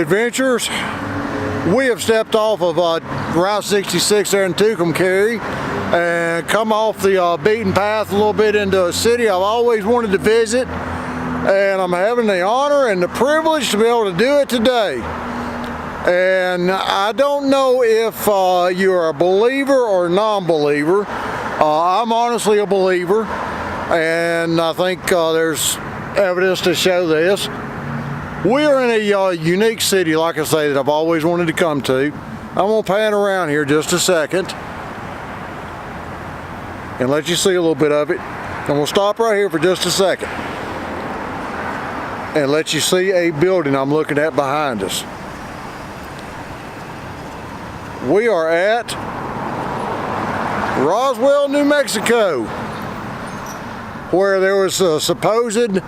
adventures. We have stepped off of Route 66 there in Tucumcari and come off the beaten path a little bit into a city I've always wanted to visit, and I'm having the honor and the privilege to be able to do it today. And I don't know if you're a believer or non-believer. I'm honestly a believer, and I think there's evidence to show this. We are in a unique city, like I say, that I've always wanted to come to. I'm going to pan around here just a second and let you see a little bit of it. And we'll stop right here for just a second and let you see a building I'm looking at behind us. We are at Roswell, New Mexico, where there was a supposed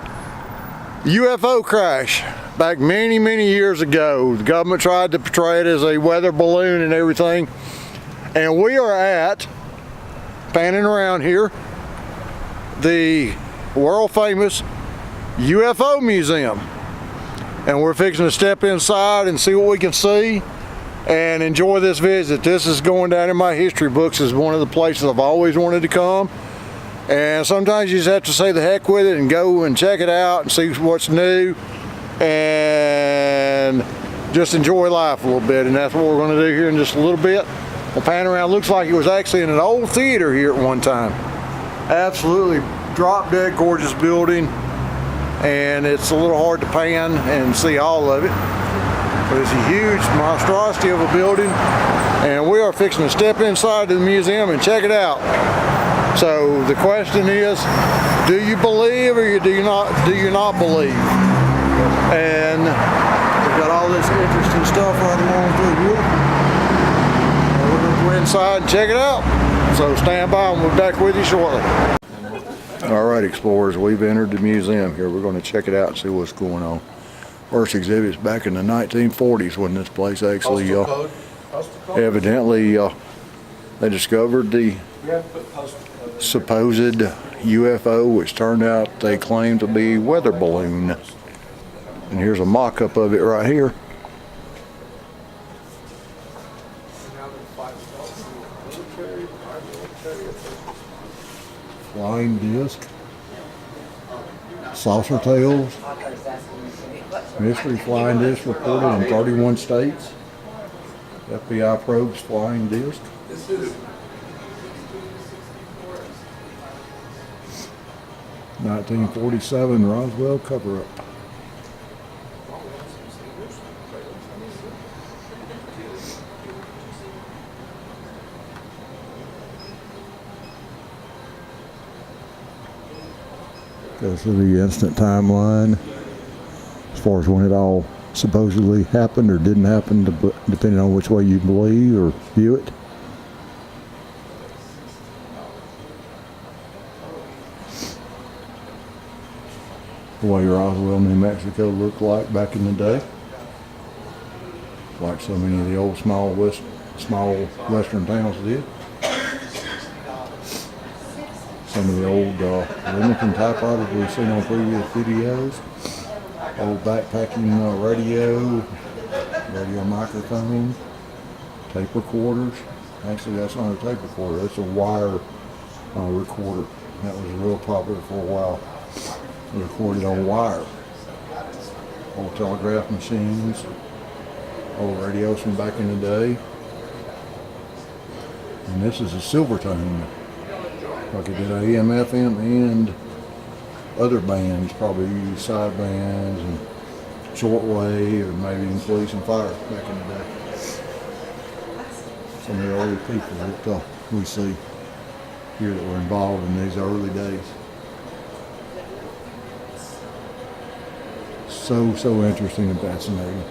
UFO crash back many years ago. The government tried to portray it as a weather balloon and everything. And we are at, panning around here, the world famous UFO Museum. And we're fixing to step inside and see what we can see and enjoy this visit. This is going down in my history books as one of the places I've always wanted to come. And sometimes you just have to say the heck with it and go and check it out and see what's new and just enjoy life a little bit. And that's what we're going to do here in just a little bit. We'll pan around. Looks like it was actually in an old theater here at one time. Absolutely drop dead gorgeous building, and it's a little hard to pan and see all of it. But it's a huge monstrosity of a building, and we are fixing to step inside the museum and check it out. So the question is, do you believe or do you not believe? And we've got all this interesting stuff right along through here. And we're going to go inside and check it out. So stand by and we'll be back with you shortly. All right, explorers, we've entered the museum here. We're going to check it out and see what's going on. First exhibit is back in the 1940s when this place actually evidently they discovered the supposed UFO, which turned out they claimed to be a weather balloon. And here's a mock-up of it right here. Flying disc, saucer tails, mystery flying disc reported in 31 states. FBI probes flying disc. (1947) Roswell cover-up. Goes through the instant timeline as far as when it all supposedly happened or didn't happen, depending on which way you believe or view it. The way Roswell, New Mexico looked like back in the day, like so many of the old small western towns did. Some of the old Remington typewriters we've seen on previous videos, old backpacking radio microphones, tape recorders. Actually, that's not a tape recorder, that's a wire recorder. That was real popular for a while. Recorded on wire. Old telegraph machines, old radios from back in the day. And this is a silver tone. Like it did AM, FM, and other bands, probably side bands and shortwave, and maybe even police and fire back in the day. Some of the early people that we see here that were involved in these early days. So interesting and fascinating.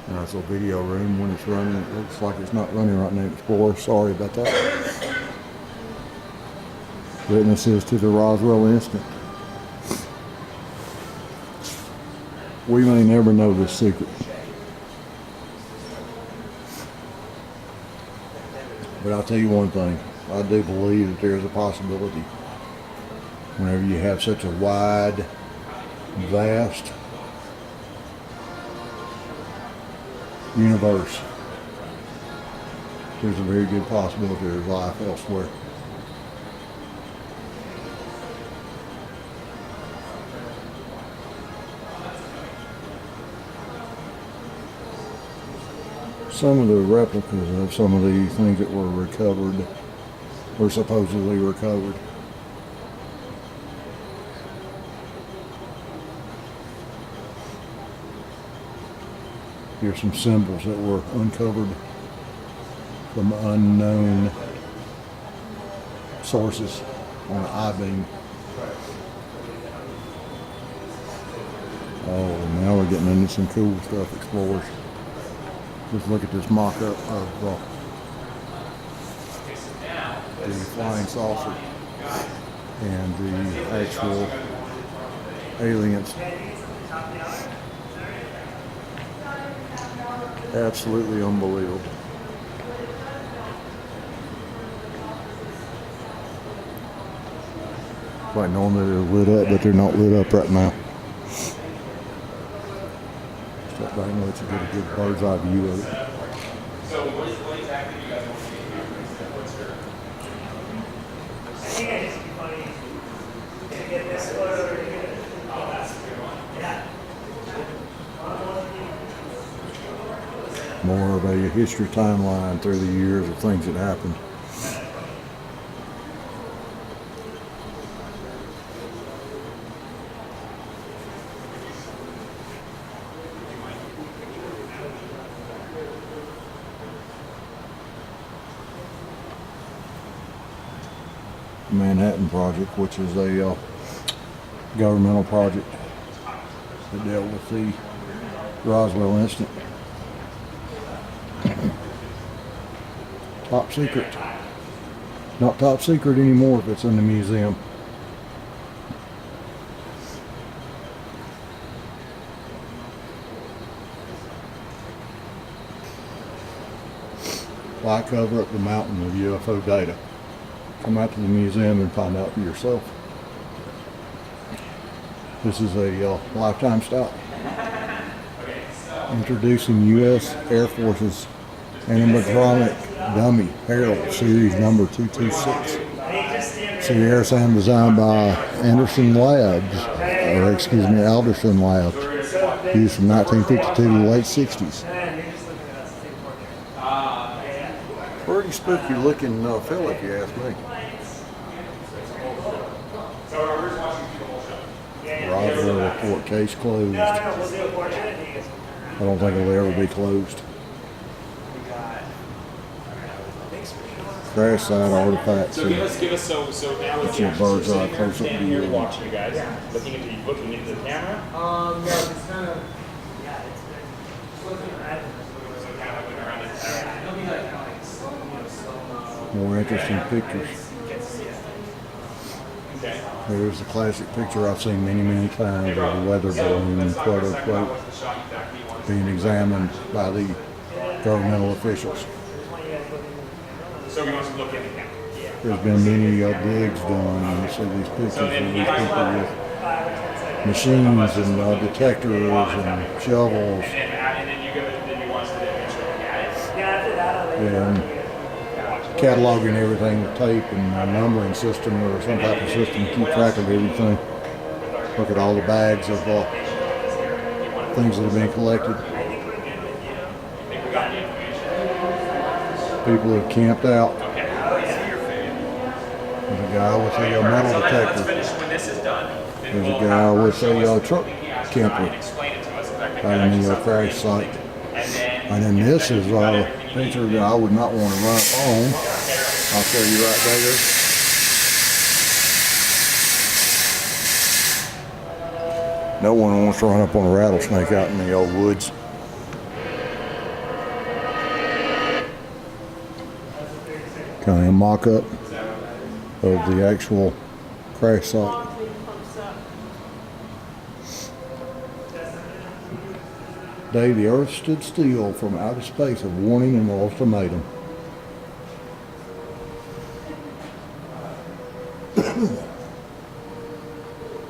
Nice little video room when it's running. It looks like it's not running right now, Explorer. Sorry about that. Witnesses to the Roswell incident. We may never know this secret. But I'll tell you one thing, I do believe that there's a possibility whenever you have such a wide, vast universe, there's a very good possibility there's life elsewhere. Some of the replicas of some of the things that were recovered, or supposedly recovered. Here's some symbols that were uncovered from unknown sources on an I-beam. Oh, now we're getting into some cool stuff, explorers. Just look at this mock-up of the flying saucer and the actual aliens. Absolutely unbelievable. Like normally they're lit up, but they're not lit up right now. Step back and let you get a good bird's eye view of it. So what exactly do you guys want to see here? What's your... I think I just be funny to get this photo over here. Oh, that's a good one. Yeah. More of a history timeline through the years of things that happened. Manhattan Project, which is a governmental project that dealt with the Roswell incident. Top secret. Not top secret anymore if it's in the museum. Why cover up the mountain of UFO data? Come out to the museum and find out for yourself. This is a lifetime stop. Introducing U.S. Air Force's animatronic dummy Harold, series number 226. It's the airsound designed by Alderson Labs, used from 1952 to the late 60s. Pretty spooky looking fill, if you ask me. Roswell report, case closed. I don't think it'll ever be closed. Crash site artifacts. So give us so now it's your bird's eye close up standing here view. watching you guys, looking into the camera. No, it's kind of, yeah, it's looking at So kind of looking around it. it'll be like kind of like slow. More interesting pictures. Okay. Here's the classic picture I've seen many, many times of the weather balloon, quote unquote, being examined by the governmental officials. So we want to look in the camera. There's been many digs done, and you see these pictures of these people with machines and detectors and shovels And then you want us to look at it. and cataloging everything with tape and a numbering system or some type of system to keep track of everything. Look at all the bags of things that have been collected. People have camped out. There's a guy with a metal detector. There's a guy with a truck camper out in the crash site. And then this is a picture that I would not want to run up on. I'll show you right there. No one wants to run up on a rattlesnake out in the old woods. Kind of a mock-up of the actual crash site. Day the Earth stood still from outer space, a warning and ultimatum.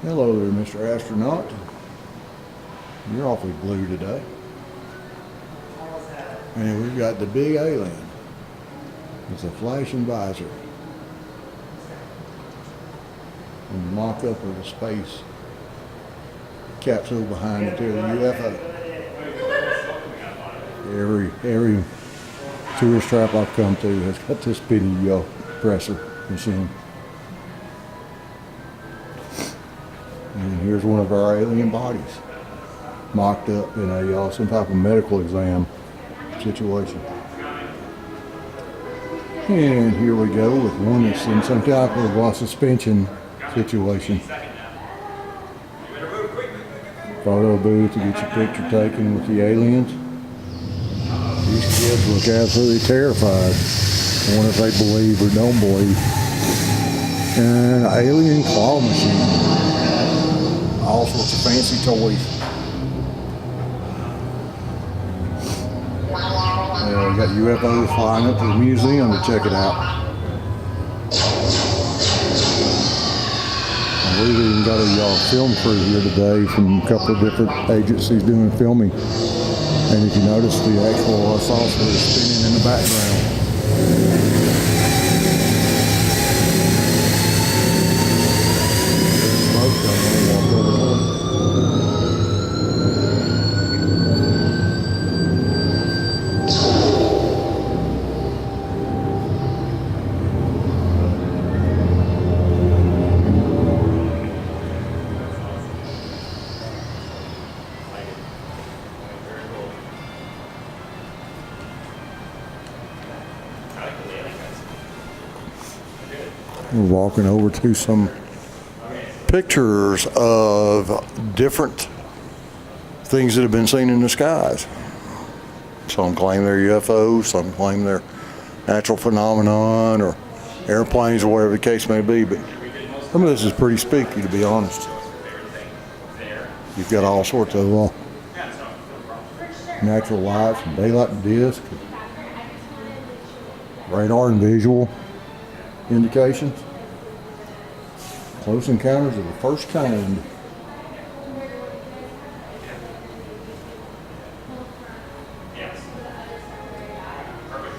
Hello there, Mr. Astronaut. You're awfully blue today. And we've got the big alien. It's a flashing visor. And the mock-up of the space capsule behind it there, the UFO. Every tourist trap I've come to has got this bitty presser machine. And here's one of our alien bodies, mocked up in a some type of medical exam situation. And here we go with one that's in some type of suspension situation. Photo booth to get your picture taken with the aliens. These kids look absolutely terrified. I wonder if they believe or don't believe. And an alien claw machine. All sorts of fancy toys. We got UFOs flying up to the museum to check it out. We've even got a film crew here today from a couple of different agencies doing filming. And if you notice, the actual saucer is spinning in the background. There's smoke coming when we walk over to it. We're walking over to some pictures of different things that have been seen in the skies. Some claim they're UFOs, some claim they're natural phenomenon or airplanes or whatever the case may be, but some of this is pretty spooky, to be honest. You've got all sorts of natural lights and daylight and disk, radar and visual indications. Close encounters of the first kind. Yes. Perfect.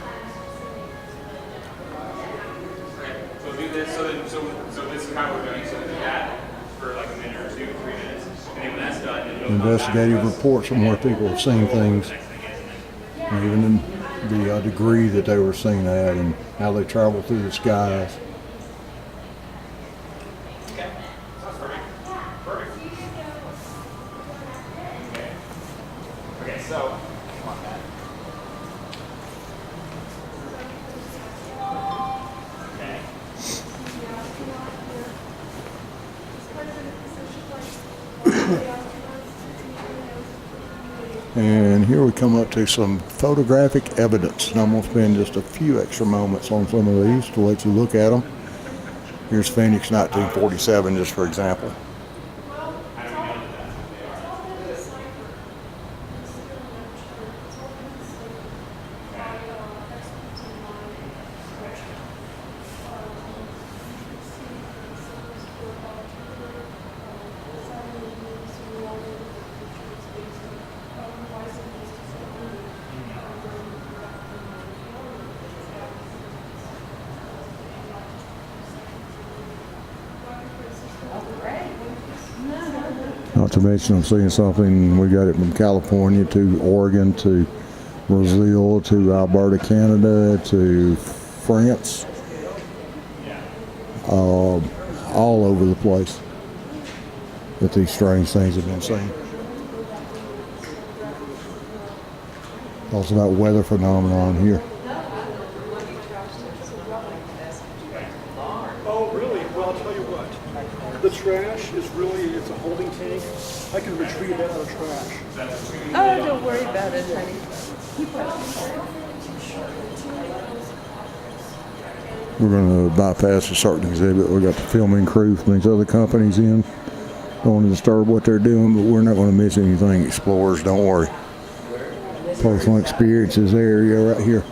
Okay. So do this. So this is how we're doing. So do that for like a minute or 2, 3 minutes, and then when that's done, then you'll Investigative reports from where people have seen things, and even the degree that they were seen at, and how they travel through the skies. And here we come up to some photographic evidence, and I'm going to spend just a few extra moments on some of these to let you look at them. Here's Phoenix 1947, just for example. Not to mention, I'm seeing something, we got it from California to Oregon to Brazil to Alberta, Canada to France. All over the place that these strange things have been seen. Also that weather phenomenon here. Oh, really? Well, I'll tell you what. The trash is really, it's a holding tank. I can retrieve that out of trash. Oh, don't worry about it, honey. We're going to bypass a certain exhibit. We got the filming crew from these other companies in. Don't want to disturb what they're doing, but we're not going to miss anything. Explorers, don't worry. Personal experiences area right here.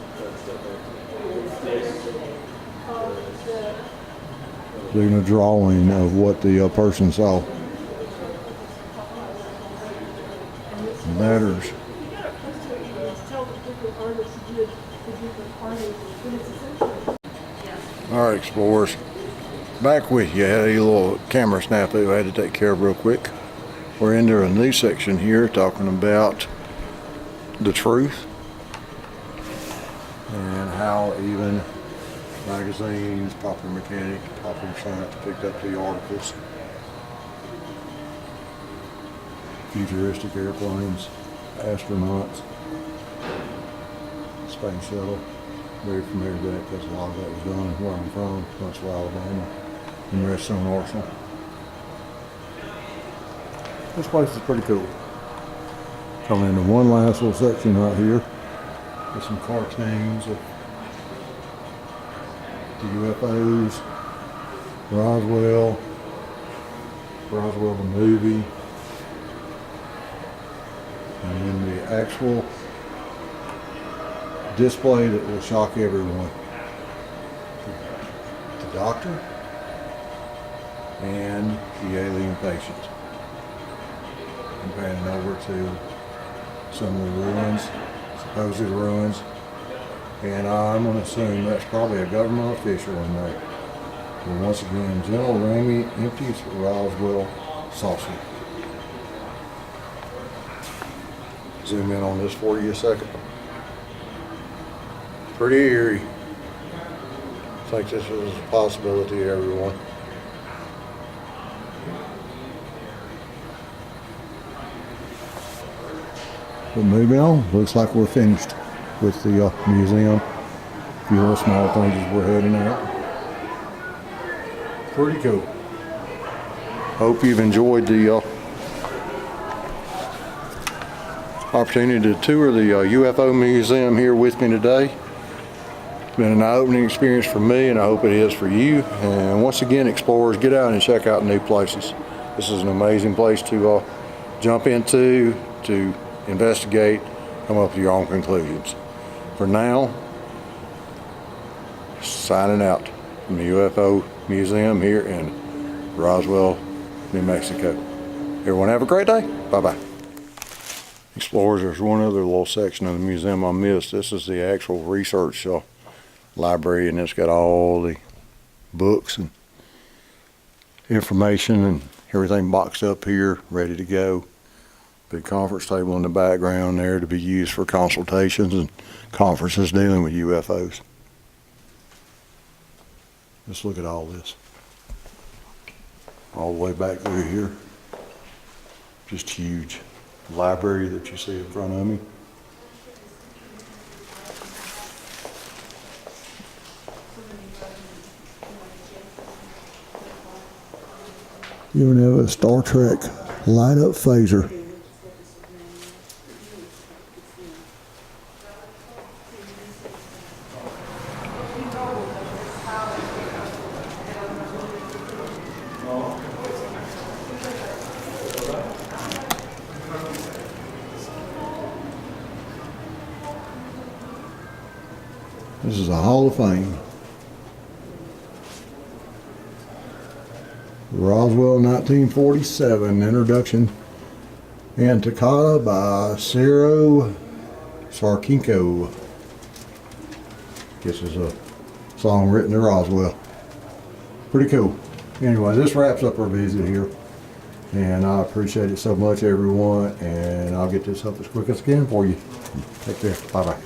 Doing a drawing of what the person saw. Letters. Alright, explorers. Back with you. Had a little camera snafu I had to take care of real quick. We're into a new section here talking about the truth and how even magazines, Popular Mechanic, Popular Science picked up the articles. Futuristic airplanes, astronauts, space shuttle. Very familiar with that because a lot of that was done where I'm from, Roswell, Alabama, and Redstone Arsenal. This place is pretty cool. Coming into one last little section right here with some cartoons of the UFOs, Roswell the movie, and then the actual display that will shock everyone. The doctor and the alien patient. I'm panning over to some of the ruins, supposed ruins, and I'm going to assume that's probably a government official in there. And once again, General Ramey empties Roswell saucer. Zoom in on this for you a second. Pretty eerie. I think this is a possibility, everyone. But moving on, looks like we're finished with the museum. A few little small things as we're heading out. Pretty cool. Hope you've enjoyed the opportunity to tour the UFO museum here with me today. It's been an eye-opening experience for me, and I hope it is for you. And once again, explorers, get out and check out new places. This is an amazing place to jump into, to investigate, come up with your own conclusions. For now, signing out from the UFO Museum here in Roswell, New Mexico. Everyone have a great day. Bye-bye. Explorers, there's one other little section of the museum I missed. This is the actual research library, and it's got all the books and information and everything boxed up here, ready to go. Big conference table in the background there to be used for consultations and conferences dealing with UFOs. Just look at all this. All the way back through here. Just huge. Library that you see in front of me. You even have a Star Trek light up phaser. This is a Hall of Fame. Roswell 1947 introduction and Toccata by Ciro Sarchenko. Guess it's a song written to Roswell. Pretty cool. Anyway, this wraps up our visit here, and I appreciate it so much, everyone, and I'll get this up as quick as I can for you. Take care. Bye-bye.